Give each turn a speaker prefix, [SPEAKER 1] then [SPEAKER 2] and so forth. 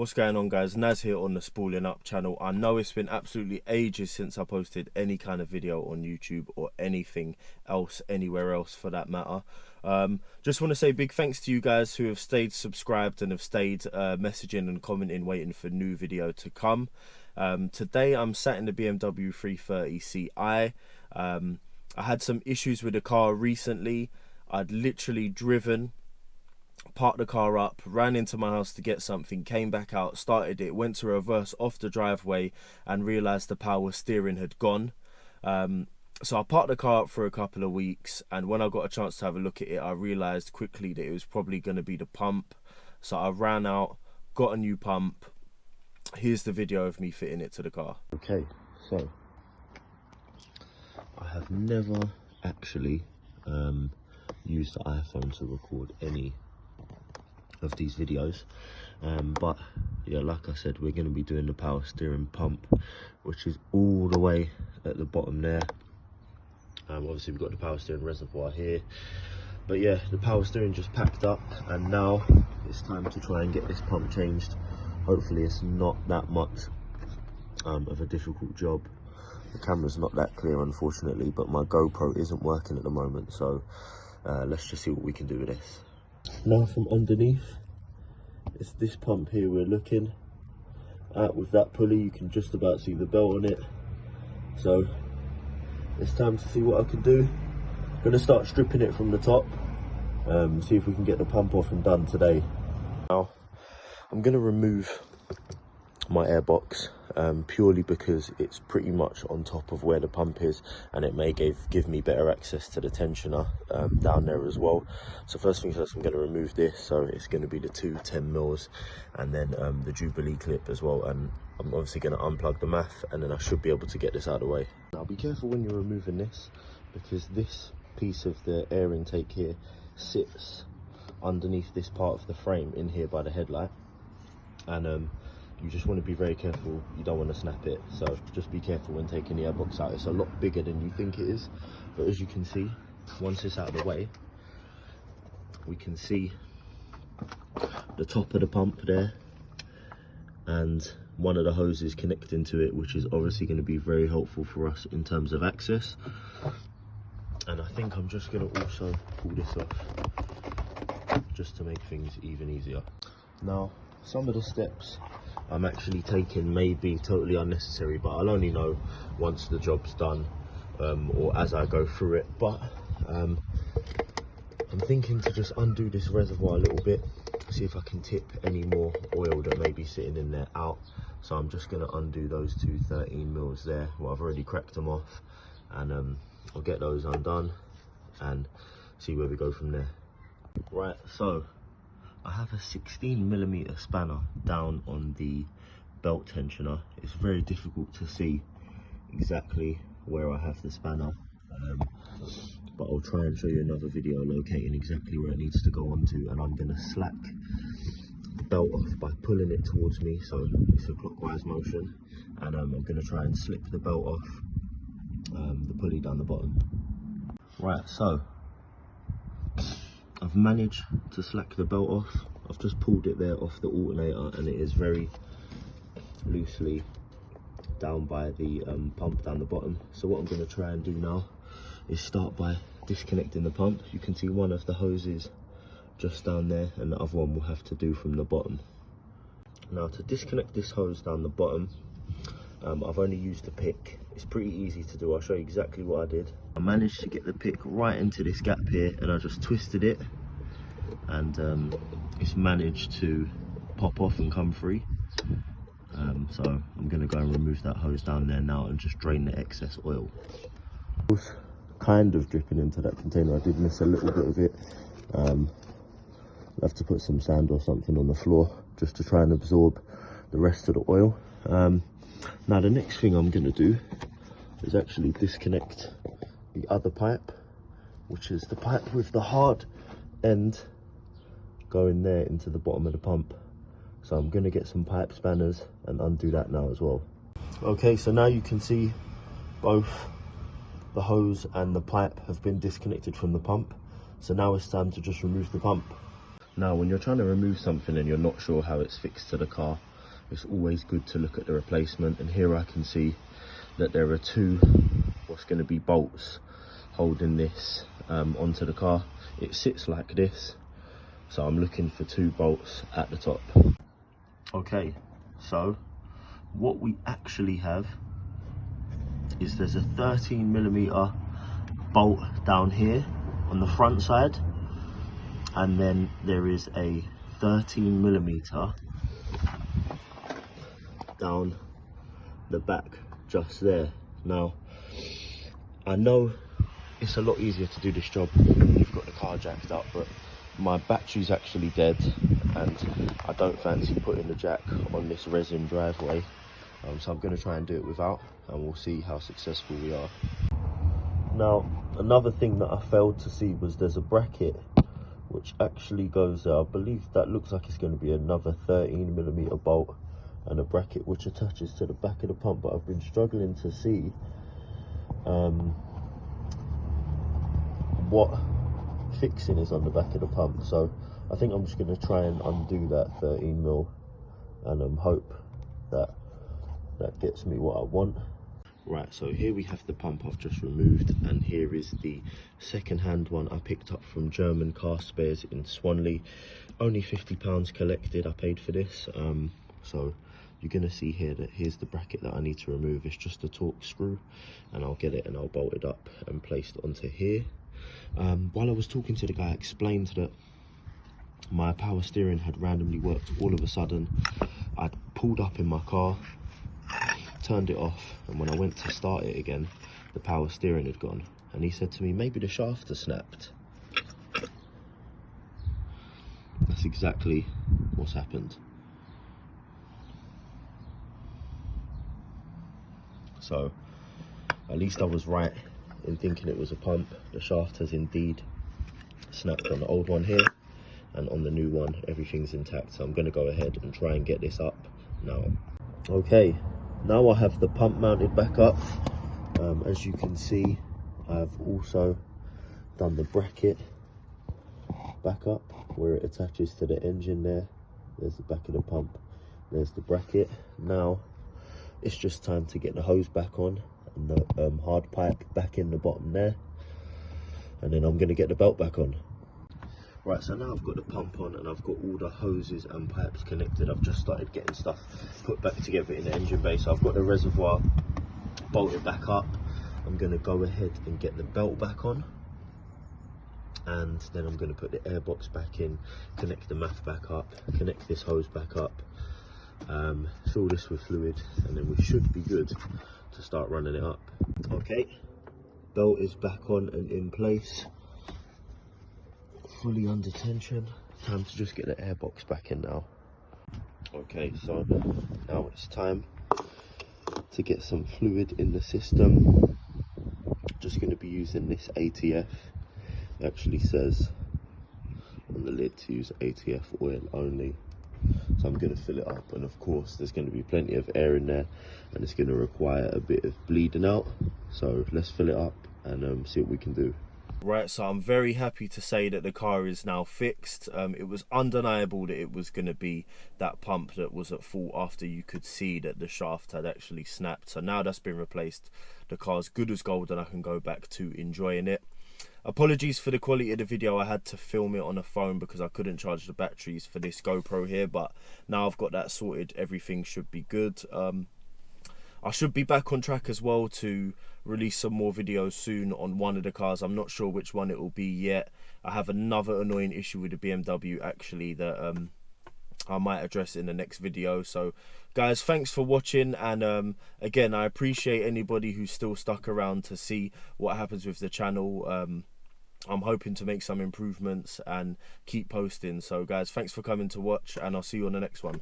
[SPEAKER 1] What's going on, guys? Naz here on the Spooling Up channel. I know it's been absolutely ages since I posted any kind of video on YouTube or anything else, anywhere else for that matter. Just want to say big thanks to you guys who have stayed subscribed and have stayed messaging and commenting, waiting for new video to come. Today I'm sat in the Bmw 330Ci. I had some issues with the car recently. I'd literally driven, parked the car up, ran into my house to get something, came back out, started it, went to reverse off the driveway and realised the power steering had gone. So I parked the car up for a couple of weeks, and when I got a chance to have a look at it, I realised quickly that it was probably going to be the pump. So I ran out, got a new pump. Here's the video of me fitting it to the car. Okay, so I have never actually used the iPhone to record any of these videos, but yeah, like I said, we're going to be doing the power steering pump, which is all the way at the bottom there. Obviously we've got the power steering reservoir here, but yeah, the power steering just packed up, and now it's time to try and get this pump changed. Hopefully it's not that much of a difficult job. The camera's not that clear, unfortunately, but my GoPro isn't working at the moment, so let's just see what we can do with this. Now from underneath, it's this pump here we're looking at. With that pulley you can just about see the belt on it, so it's time to see what I can do. I'm going to start stripping it from the top, see if we can get the pump off and done today. Now I'm going to remove my airbox purely because it's pretty much on top of where the pump is, and it may give me better access to the tensioner down there as well. So first things first, I'm going to remove this. So it's going to be the two 10mm and then the Jubilee clip as well, and I'm obviously going to unplug the math, and then I should be able to get this out of the way. Now be careful when you're removing this, because this piece of the air intake here sits underneath this part of the frame in here by the headlight, and you just want to be very careful. You don't want to snap it, so just be careful when taking the airbox out. It's a lot bigger than you think it is, but as you can see, once it's out of the way, we can see the top of the pump there and one of the hoses connecting to it, which is obviously going to be very helpful for us in terms of access. And I think I'm just going to also pull this off just to make things even easier. Now some of the steps I'm actually taking may be totally unnecessary, but I'll only know once the job's done, or as I go through it. But I'm thinking to just undo this reservoir a little bit, see if I can tip any more oil that may be sitting in there out. So I'm just going to undo those two 13mm there. Well, I've already cracked them off, and I'll get those undone and see where we go from there. Right, so I have a 16mm spanner down on the belt tensioner. It's very difficult to see exactly where I have the spanner, but I'll try and show you another video locating exactly where it needs to go onto. And I'm going to slack the belt off by pulling it towards me, so it's a clockwise motion, and I'm going to try and slip the belt off the pulley down the bottom. Right, so I've managed to slack the belt off. I've just pulled it there off the alternator, and it is very loosely down by the pump down the bottom. So what I'm going to try and do now is start by disconnecting the pump. You can see one of the hoses just down there, and the other one will have to do from the bottom. Now to disconnect this hose down the bottom, I've only used the pick. It's pretty easy to do. I'll show you exactly what I did. I managed to get the pick right into this gap here, and I just twisted it, and it's managed to pop off and come free. So I'm going to go and remove that hose down there now and just drain the excess oil. It was kind of dripping into that container. I did miss a little bit of it. I'll have to put some sand or something on the floor just to try and absorb the rest of the oil. Now the next thing I'm going to do is actually disconnect the other pipe, which is the pipe with the hard end going there into the bottom of the pump. So I'm going to get some pipe spanners and undo that now as well. Okay, so now you can see both the hose and the pipe have been disconnected from the pump. So now it's time to just remove the pump. Now when you're trying to remove something and you're not sure how it's fixed to the car, it's always good to look at the replacement. And here I can see that there are two what's going to be bolts holding this onto the car. It sits like this, so I'm looking for two bolts at the top. Okay, so what we actually have is there's a 13mm bolt down here on the front side, and then there is a 13mm down the back just there. Now I know it's a lot easier to do this job when you've got the car jacked up, but my battery's actually dead and I don't fancy putting the jack on this resin driveway, so I'm going to try and do it without, and we'll see how successful we are. Now another thing that I failed to see was there's a bracket which actually goes there. I believe that looks like it's going to be another 13mm bolt and a bracket which attaches to the back of the pump, but I've been struggling to see what fixing is on the back of the pump, so I think I'm just going to try and undo that 13mm and hope that that gets me what I want. Right, so here we have the pump I've just removed, and here is the second-hand one I picked up from German car spares in Swanley. Only £50 collected I paid for this. So you're going to see here that here's the bracket that I need to remove. It's just a Torx screw, and I'll get it and I'll bolt it up and place it onto here. While I was talking to the guy, I explained that my power steering had randomly worked all of a sudden. I'd pulled up in my car, turned it off, and when I went to start it again, the power steering had gone. And he said to me, maybe the shaft has snapped. That's exactly what's happened. So at least I was right in thinking it was a pump. The shaft has indeed snapped on the old one here, and on the new one everything's intact. So I'm going to go ahead and try and get this up now. Okay, now I have the pump mounted back up. As you can see, I've also done the bracket back up where it attaches to the engine there. There's the back of the pump, there's the bracket. Now it's just time to get the hose back on and the hard pipe back in the bottom there, and then I'm going to get the belt back on. Right, so now I've got the pump on and I've got all the hoses and pipes connected. I've just started getting stuff put back together in the engine bay. So I've got the reservoir bolted back up. I'm going to go ahead and get the belt back on, and then I'm going to put the airbox back in, connect the MAF back up, connect this hose back up, fill this with fluid, and then we should be good to start running it up. Okay, belt is back on and in place, fully under tension. Time to just get the airbox back in now. Okay, so now it's time to get some fluid in the system. Just going to be using this ATF. It actually says on the lid to use ATF oil only, so I'm going to fill it up, and of course there's going to be plenty of air in there and it's going to require a bit of bleeding out. So let's fill it up and see what we can do. Right, so I'm very happy to say that the car is now fixed. It was undeniable that it was going to be that pump that was at fault after you could see that the shaft had actually snapped. So now that's been replaced, the car's good as gold and I can go back to enjoying it. Apologies for the quality of the video. I had to film it on a phone because I couldn't charge the batteries for this GoPro here, but now I've got that sorted, everything should be good. I should be back on track as well to release some more videos soon on one of the cars. I'm not sure which one it will be yet. I have another annoying issue with the BMW actually that I might address in the next video. So guys, thanks for watching, and again, I appreciate anybody who's still stuck around to see what happens with the channel. I'm hoping to make some improvements and keep posting. So guys, thanks for coming to watch, and I'll see you on the next one.